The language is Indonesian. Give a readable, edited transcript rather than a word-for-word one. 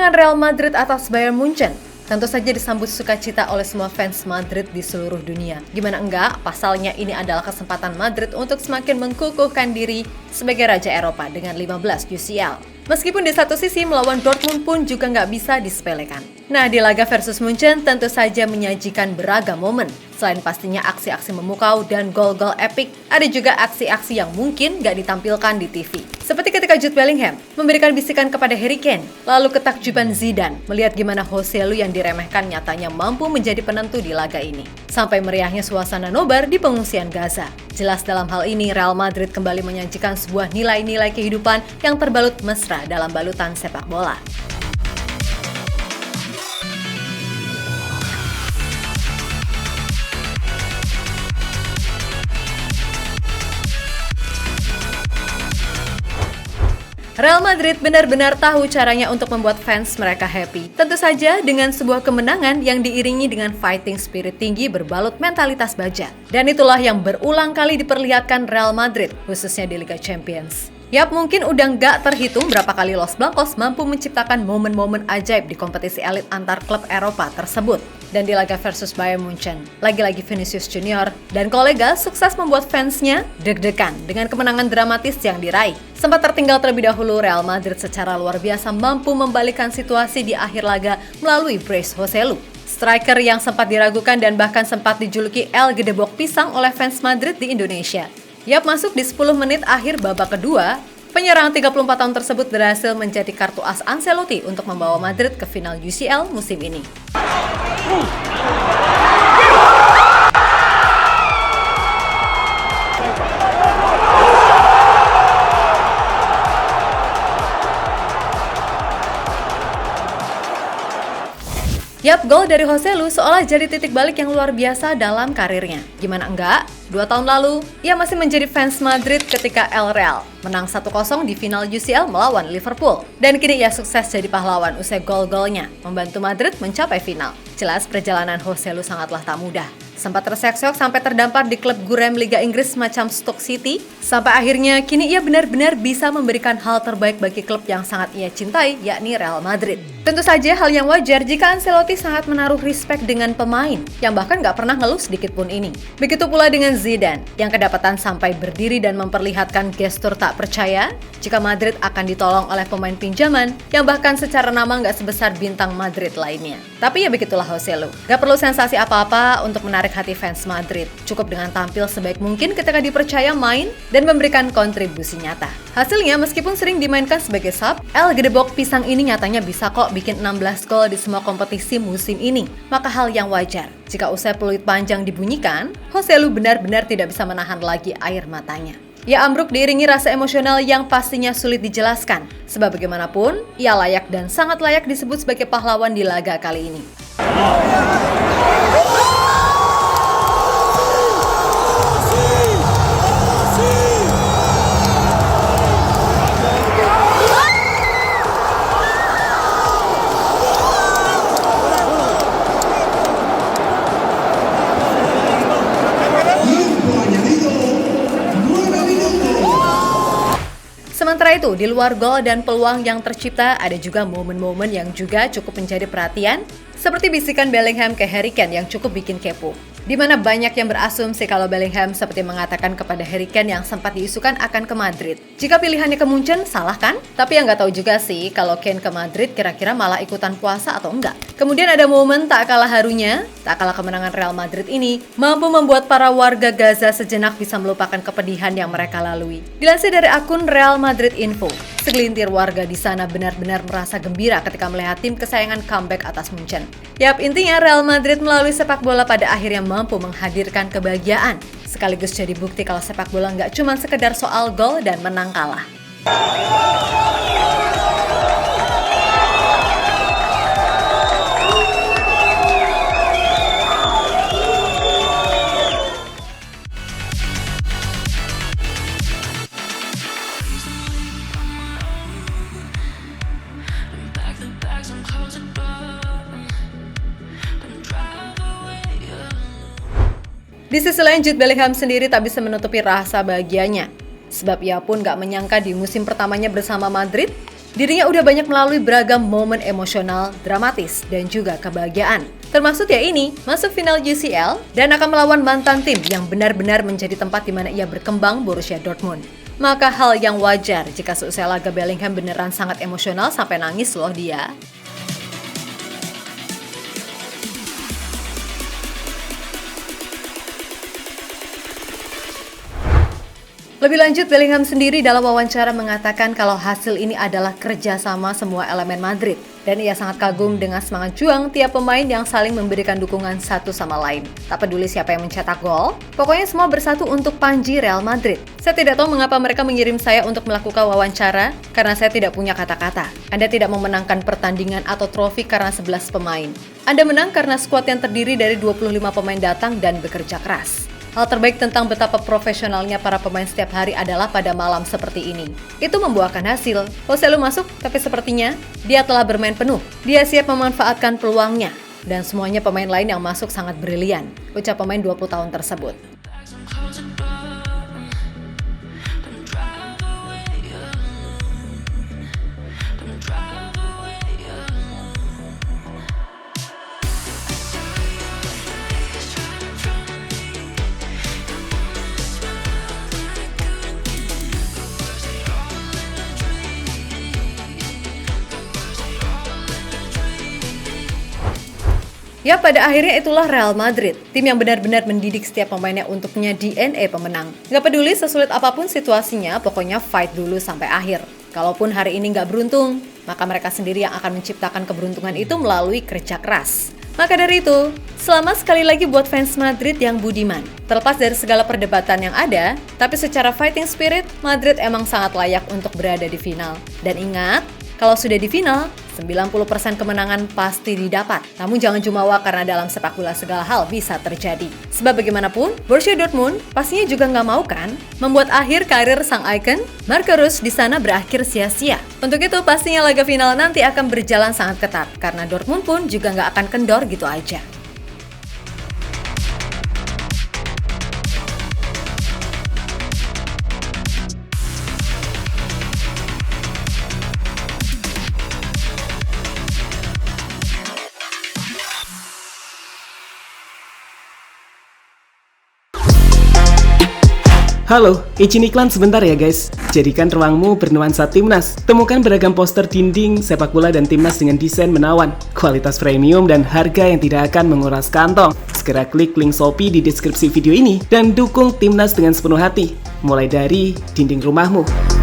Kemenangan Real Madrid atas Bayern Munchen tentu saja disambut sukacita oleh semua fans Madrid di seluruh dunia. Gimana enggak, pasalnya ini adalah kesempatan Madrid untuk semakin mengukuhkan diri sebagai Raja Eropa dengan 15 UCL. Meskipun di satu sisi melawan Dortmund pun juga nggak bisa disepelekan. Nah, di laga versus Munchen tentu saja menyajikan beragam momen. Selain pastinya aksi-aksi memukau dan gol-gol epik, ada juga aksi-aksi yang mungkin nggak ditampilkan di TV. Seperti ketika Jude Bellingham memberikan bisikan kepada Harry Kane, lalu ketakjuban Zidane melihat gimana Joselu yang diremehkan nyatanya mampu menjadi penentu di laga ini. Sampai meriahnya suasana nobar di pengungsian Gaza. Jelas dalam hal ini Real Madrid kembali menyajikan sebuah nilai-nilai kehidupan yang terbalut mesra dalam balutan sepak bola. Real Madrid benar-benar tahu caranya untuk membuat fans mereka happy. Tentu saja dengan sebuah kemenangan yang diiringi dengan fighting spirit tinggi berbalut mentalitas baja. Dan itulah yang berulang kali diperlihatkan Real Madrid, khususnya di Liga Champions. Yap, mungkin udah nggak terhitung berapa kali Los Blancos mampu menciptakan momen-momen ajaib di kompetisi elit antar klub Eropa tersebut. Dan di laga versus Bayern Munchen, lagi-lagi Vinicius Junior dan kolega sukses membuat fansnya deg-degan dengan kemenangan dramatis yang diraih. Sempat tertinggal terlebih dahulu, Real Madrid secara luar biasa mampu membalikkan situasi di akhir laga melalui brace Joselu. Striker yang sempat diragukan dan bahkan sempat dijuluki El Gedebok Pisang oleh fans Madrid di Indonesia. Yap, masuk di 10 menit akhir babak kedua, penyerang 34 tahun tersebut berhasil menjadi kartu as Ancelotti untuk membawa Madrid ke final UCL musim ini. Yap, gol dari Joselu seolah jadi titik balik yang luar biasa dalam karirnya. Gimana enggak? 2 tahun lalu, ia masih menjadi fans Madrid ketika El Real menang 1-0 di final UCL melawan Liverpool. Dan kini ia sukses jadi pahlawan usai gol-golnya, membantu Madrid mencapai final. Jelas perjalanan Joselu sangatlah tak mudah. Sempat terseok-seok sampai terdampar di klub gurem Liga Inggris semacam Stoke City, sampai akhirnya kini ia benar-benar bisa memberikan hal terbaik bagi klub yang sangat ia cintai, yakni Real Madrid. Tentu saja hal yang wajar jika Ancelotti sangat menaruh respect dengan pemain, yang bahkan gak pernah ngeluh sedikit pun ini. Begitu pula dengan Zidane, yang kedapatan sampai berdiri dan memperlihatkan gestur tak percaya jika Madrid akan ditolong oleh pemain pinjaman, yang bahkan secara nama gak sebesar bintang Madrid lainnya. Tapi ya begitulah Joselu, gak perlu sensasi apa-apa untuk menarik hati fans Madrid. Cukup dengan tampil sebaik mungkin ketika dipercaya main dan memberikan kontribusi nyata. Hasilnya, meskipun sering dimainkan sebagai sub, El Gedebok Pisang ini nyatanya bisa kok bikin 16 gol di semua kompetisi musim ini. Maka hal yang wajar jika usai peluit panjang dibunyikan, Joselu benar-benar tidak bisa menahan lagi air matanya. Ia ambruk diiringi rasa emosional yang pastinya sulit dijelaskan. Sebab bagaimanapun, ia layak dan sangat layak disebut sebagai pahlawan di laga kali ini. Sementara itu, di luar gol dan peluang yang tercipta, ada juga momen-momen yang juga cukup menjadi perhatian, seperti bisikan Bellingham ke Harry Kane yang cukup bikin kepo. Di mana banyak yang berasumsi kalau Bellingham seperti mengatakan kepada Harry Kane yang sempat diisukan akan ke Madrid. Jika pilihannya ke Munchen, salah kan? Tapi yang nggak tahu juga sih kalau Kane ke Madrid kira-kira malah ikutan puasa atau enggak. Kemudian ada momen tak kalah harunya, tak kalah kemenangan Real Madrid ini, mampu membuat para warga Gaza sejenak bisa melupakan kepedihan yang mereka lalui. Dilansir dari akun Real Madrid Info, segelintir warga di sana benar-benar merasa gembira ketika melihat tim kesayangan comeback atas Munchen. Yap, intinya Real Madrid melalui sepak bola pada akhirnya mampu menghadirkan kebahagiaan, sekaligus jadi bukti kalau sepak bola nggak cuma sekedar soal gol dan menang kalah. Di sisi lain, Jude Bellingham sendiri tak bisa menutupi rasa bahagianya. Sebab ia pun gak menyangka di musim pertamanya bersama Madrid, Dirinya udah banyak melalui beragam momen emosional, dramatis, dan juga kebahagiaan. Termasuk ya ini, masuk final UCL dan akan melawan mantan tim yang benar-benar menjadi tempat di mana ia berkembang, Borussia Dortmund. Maka hal yang wajar jika seusai laga Bellingham beneran sangat emosional sampai nangis loh dia. Lebih lanjut, Bellingham sendiri dalam wawancara mengatakan kalau hasil ini adalah kerjasama semua elemen Madrid. Dan ia sangat kagum dengan semangat juang tiap pemain yang saling memberikan dukungan satu sama lain. Tak peduli siapa yang mencetak gol, pokoknya semua bersatu untuk panji Real Madrid. Saya tidak tahu mengapa mereka mengirim saya untuk melakukan wawancara, karena saya tidak punya kata-kata. Anda tidak memenangkan pertandingan atau trofi karena 11 pemain. Anda menang karena skuad yang terdiri dari 25 pemain datang dan bekerja keras. Hal terbaik tentang betapa profesionalnya para pemain setiap hari adalah pada malam seperti ini. Itu membuahkan hasil. Joselu masuk, tapi sepertinya dia telah bermain penuh. Dia siap memanfaatkan peluangnya. Dan semuanya pemain lain yang masuk sangat brilian, ucap pemain 20 tahun tersebut. Ya, pada akhirnya itulah Real Madrid, tim yang benar-benar mendidik setiap pemainnya untuk punya DNA pemenang. Gak peduli sesulit apapun situasinya, pokoknya fight dulu sampai akhir. Kalaupun hari ini gak beruntung, maka mereka sendiri yang akan menciptakan keberuntungan itu melalui kerja keras. Maka dari itu, selamat sekali lagi buat fans Madrid yang budiman. Terlepas dari segala perdebatan yang ada, tapi secara fighting spirit, Madrid emang sangat layak untuk berada di final. Dan ingat, kalau sudah di final, 90% kemenangan pasti didapat. Namun jangan jumawa karena dalam sepak bola segala hal bisa terjadi. Sebab bagaimanapun, Borussia Dortmund pastinya juga nggak mau kan membuat akhir karir sang ikon, Marco Reus di sana berakhir sia-sia. Untuk itu pastinya laga final nanti akan berjalan sangat ketat, karena Dortmund pun juga nggak akan kendor gitu aja. Halo, izin iklan sebentar ya guys. Jadikan ruangmu bernuansa Timnas. Temukan beragam poster dinding, sepak bola dan Timnas dengan desain menawan, kualitas premium dan harga yang tidak akan menguras kantong. Segera klik link Shopee di deskripsi video ini dan dukung Timnas dengan sepenuh hati. Mulai dari dinding rumahmu.